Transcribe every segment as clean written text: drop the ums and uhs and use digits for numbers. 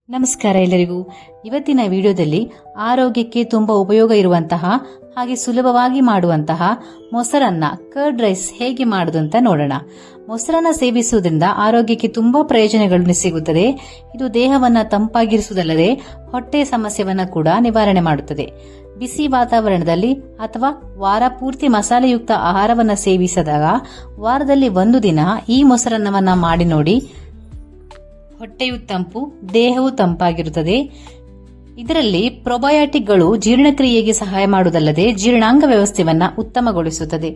ನಮಸ್ಕಾರ ಎಲ್ಲರಿಗೂ. ಇವತ್ತಿನ ವಿಡಿಯೋದಲ್ಲಿ ಆರೋಗ್ಯಕ್ಕೆ ತುಂಬಾ ಉಪಯೋಗ ಇರುವಂತಹ ಹಾಗೆ ಸುಲಭವಾಗಿ ಮಾಡುವಂತಹ ಮೊಸರನ್ನ ಕರ್ಡ್ ರೈಸ್ ಹೇಗೆ ಮಾಡುವುದು ಅಂತ ನೋಡೋಣ. ಮೊಸರನ್ನ ಸೇವಿಸುವುದರಿಂದ ಆರೋಗ್ಯಕ್ಕೆ ತುಂಬಾ ಪ್ರಯೋಜನಗಳು ಸಿಗುತ್ತದೆ. ಇದು ದೇಹವನ್ನ ತಂಪಾಗಿರಿಸುವುದಲ್ಲದೆ ಹೊಟ್ಟೆ ಸಮಸ್ಯೆಯನ್ನ ಕೂಡ ನಿವಾರಣೆ ಮಾಡುತ್ತದೆ. ಬಿಸಿ ವಾತಾವರಣದಲ್ಲಿ ಅಥವಾ ವಾರ ಪೂರ್ತಿ ಮಸಾಲೆಯುಕ್ತ ಆಹಾರವನ್ನ ಸೇವಿಸಿದಾಗ ವಾರದಲ್ಲಿ ಒಂದು ದಿನ ಈ ಮೊಸರನ್ನವನ್ನ ಮಾಡಿ ನೋಡಿ. ಹೊಟ್ಟೆಯು ತಂಪು, ದೇಹವು ತಂಪಾಗಿರುತ್ತದೆ. ಇದರಲ್ಲಿ ಪ್ರೊಬಯೋಟಿಕ್ಗಳು ಜೀರ್ಣಕ್ರಿಯೆಗೆ ಸಹಾಯ ಮಾಡುವುದಲ್ಲದೆ ಜೀರ್ಣಾಂಗ ವ್ಯವಸ್ಥೆಯನ್ನ ಉತ್ತಮಗೊಳಿಸುತ್ತದೆ.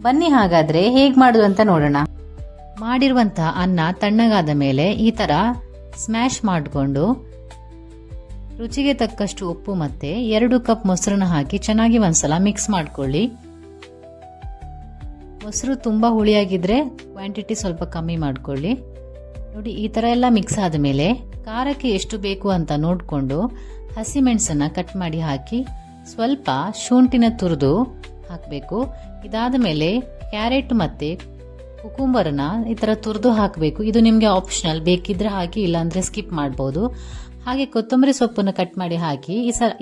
ಬನ್ನಿ ಹಾಗಾದ್ರೆ ಹೇಗ್ ಮಾಡುದು ಅಂತ ನೋಡೋಣ. ಮಾಡಿರುವಂತಹ ಅನ್ನ ತಣ್ಣಗಾದ ಮೇಲೆ ಈ ತರ ಸ್ಮ್ಯಾಶ್ ಮಾಡಿಕೊಂಡು ರುಚಿಗೆ ತಕ್ಕಷ್ಟು ಉಪ್ಪು ಮತ್ತೆ 2 ಕಪ್ ಮೊಸರನ್ನ ಹಾಕಿ ಚೆನ್ನಾಗಿ ಒಂದ್ಸಲ ಮಿಕ್ಸ್ ಮಾಡ್ಕೊಳ್ಳಿ. ಮೊಸರು ತುಂಬಾ ಹುಳಿಯಾಗಿದ್ರೆ ಕ್ವಾಂಟಿಟಿ ಸ್ವಲ್ಪ ಕಮ್ಮಿ ಮಾಡ್ಕೊಳ್ಳಿ. ನೋಡಿ, ಈ ತರ ಎಲ್ಲ ಮಿಕ್ಸ್ ಆದಮೇಲೆ ಖಾರಕ್ಕೆ ಎಷ್ಟು ಬೇಕು ಅಂತ ನೋಡಿಕೊಂಡು ಹಸಿಮೆಣಸನ್ನ ಕಟ್ ಮಾಡಿ ಹಾಕಿ ಸ್ವಲ್ಪ ಶುಂಠಿನ ತುರಿದು ಹಾಕಬೇಕು. ಇದಾದ ಮೇಲೆ ಕ್ಯಾರೆಟ್ ಮತ್ತೆ ಕುಕುಂಬರ್ನ ಈ ತರ ತುರಿದು ಹಾಕಬೇಕು. ಇದು ನಿಮಗೆ ಆಪ್ಷನಲ್, ಬೇಕಿದ್ರೆ ಹಾಕಿ, ಇಲ್ಲಾಂದ್ರೆ ಸ್ಕಿಪ್ ಮಾಡಬಹುದು. ಹಾಗೆ ಕೊತ್ತಂಬರಿ ಸೊಪ್ಪನ್ನು ಕಟ್ ಮಾಡಿ ಹಾಕಿ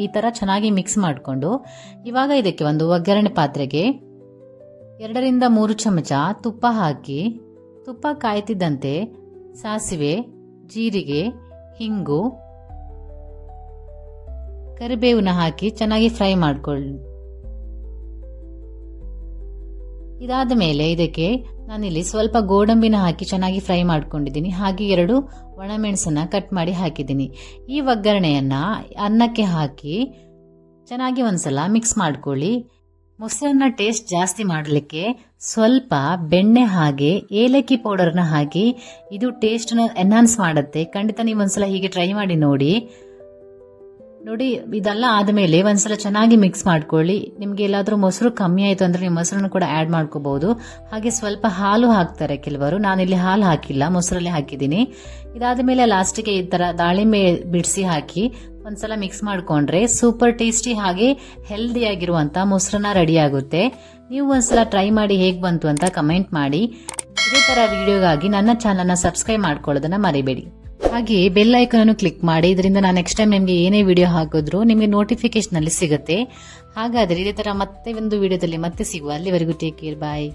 ಈ ತರ ಚೆನ್ನಾಗಿ ಮಿಕ್ಸ್ ಮಾಡಿಕೊಂಡು ಇವಾಗ ಇದಕ್ಕೆ ಒಂದು ಒಗ್ಗರಣೆ ಪಾತ್ರೆಗೆ 2 ರಿಂದ 3 ಚಮಚ ತುಪ್ಪ ಹಾಕಿ, ತುಪ್ಪ ಕಾಯ್ತಿದ್ದಂತೆ ಸಾಸಿವೆ, ಜೀರಿಗೆ, ಹಿಂಗು, ಕರಿಬೇವನ್ನ ಹಾಕಿ ಚೆನ್ನಾಗಿ ಫ್ರೈ ಮಾಡ್ಕೊಳ್ಳಿ. ಇದಾದ ಮೇಲೆ ಇದಕ್ಕೆ ನಾನಿಲ್ಲಿ ಸ್ವಲ್ಪ ಗೋಡಂಬಿನ ಹಾಕಿ ಚೆನ್ನಾಗಿ ಫ್ರೈ ಮಾಡ್ಕೊಂಡಿದ್ದೀನಿ. ಹಾಗೆ 2 ಒಣಮೆಣಸನ್ನ ಕಟ್ ಮಾಡಿ ಹಾಕಿದ್ದೀನಿ. ಈ ಒಗ್ಗರಣೆಯನ್ನ ಅನ್ನಕ್ಕೆ ಹಾಕಿ ಚೆನ್ನಾಗಿ ಒಂದ್ಸಲ ಮಿಕ್ಸ್ ಮಾಡ್ಕೊಳ್ಳಿ. ಮೊಸರನ್ನ ಟೇಸ್ಟ್ ಜಾಸ್ತಿ ಮಾಡಲಿಕ್ಕೆ ಸ್ವಲ್ಪ ಬೆಣ್ಣೆ ಹಾಗೆ ಏಲಕ್ಕಿ ಪೌಡರ್ನ ಹಾಕಿ ಇದು ಟೇಸ್ಟ್ನ ಎನ್ಹಾನ್ಸ್ ಮಾಡುತ್ತೆ. ಖಂಡಿತ ನೀವು ಒಂದ್ಸಲ ಹೀಗೆ ಟ್ರೈ ಮಾಡಿ ನೋಡಿ. ಇದೆಲ್ಲ ಆದಮೇಲೆ ಒಂದ್ಸಲ ಚೆನ್ನಾಗಿ ಮಿಕ್ಸ್ ಮಾಡ್ಕೊಳ್ಳಿ. ನಿಮ್ಗೆ ಎಲ್ಲಾದ್ರೂ ಮೊಸರು ಕಮ್ಮಿ ಆಯ್ತು ಅಂದ್ರೆ ನೀವು ಮೊಸರನ್ನು ಕೂಡ ಆಡ್ ಮಾಡ್ಕೋಬಹುದು. ಹಾಗೆ ಸ್ವಲ್ಪ ಹಾಲು ಹಾಕ್ತಾರೆ ಕೆಲವರು, ನಾನಿಲ್ಲಿ ಹಾಲು ಹಾಕಿಲ್ಲ, ಮೊಸರಲ್ಲೇ ಹಾಕಿದ್ದೀನಿ. ಇದಾದ ಮೇಲೆ ಲಾಸ್ಟಿಗೆ ಈ ತರ ದಾಳಿಂಬೆ ಬಿಡಿಸಿ ಹಾಕಿ ಒಂದ್ಸಲ ಮಿಕ್ಸ್ ಮಾಡ್ಕೊಂಡ್ರೆ ಸೂಪರ್ ಟೇಸ್ಟಿ ಹಾಗೆ ಹೆಲ್ದಿ ಆಗಿರುವಂತ ಮೊಸರನ್ನ ರೆಡಿ ಆಗುತ್ತೆ. ನೀವು ಒಂದ್ಸಲ ಟ್ರೈ ಮಾಡಿ ಹೇಗ್ ಬಂತು ಅಂತ ಕಮೆಂಟ್ ಮಾಡಿ. ಇದೇ ತರ ವಿಡಿಯೋಗಾಗಿ ನನ್ನ ಚಾನಲ್ನ ಸಬ್ಸ್ಕ್ರೈಬ್ ಮಾಡ್ಕೊಳ್ಳೋದನ್ನ ಮರಿಬೇಡಿ. ಹಾಗೆ ಬೆಲ್ ಐಕಾನ್ ಅನ್ನು ಕ್ಲಿಕ್ ಮಾಡಿ. ಇದರಿಂದ ನಾನು ನೆಕ್ಸ್ಟ್ ಟೈಮ್ ನಿಮಗೆ ಏನೇ ವಿಡಿಯೋ ಹಾಕಿದ್ರು ನಿಮಗೆ ನೋಟಿಫಿಕೇಶನ್ ಅಲ್ಲಿ ಸಿಗುತ್ತೆ. ಹಾಗಾದ್ರೆ ಇದೇ ತರ ಮತ್ತೆ ಒಂದು ವಿಡಿಯೋದಲ್ಲಿ ಮತ್ತೆ ಸಿಗುವ. ಅಲ್ಲಿವರೆಗೂ ಟೇಕ್ ಕೇರ್, ಬಾಯ್.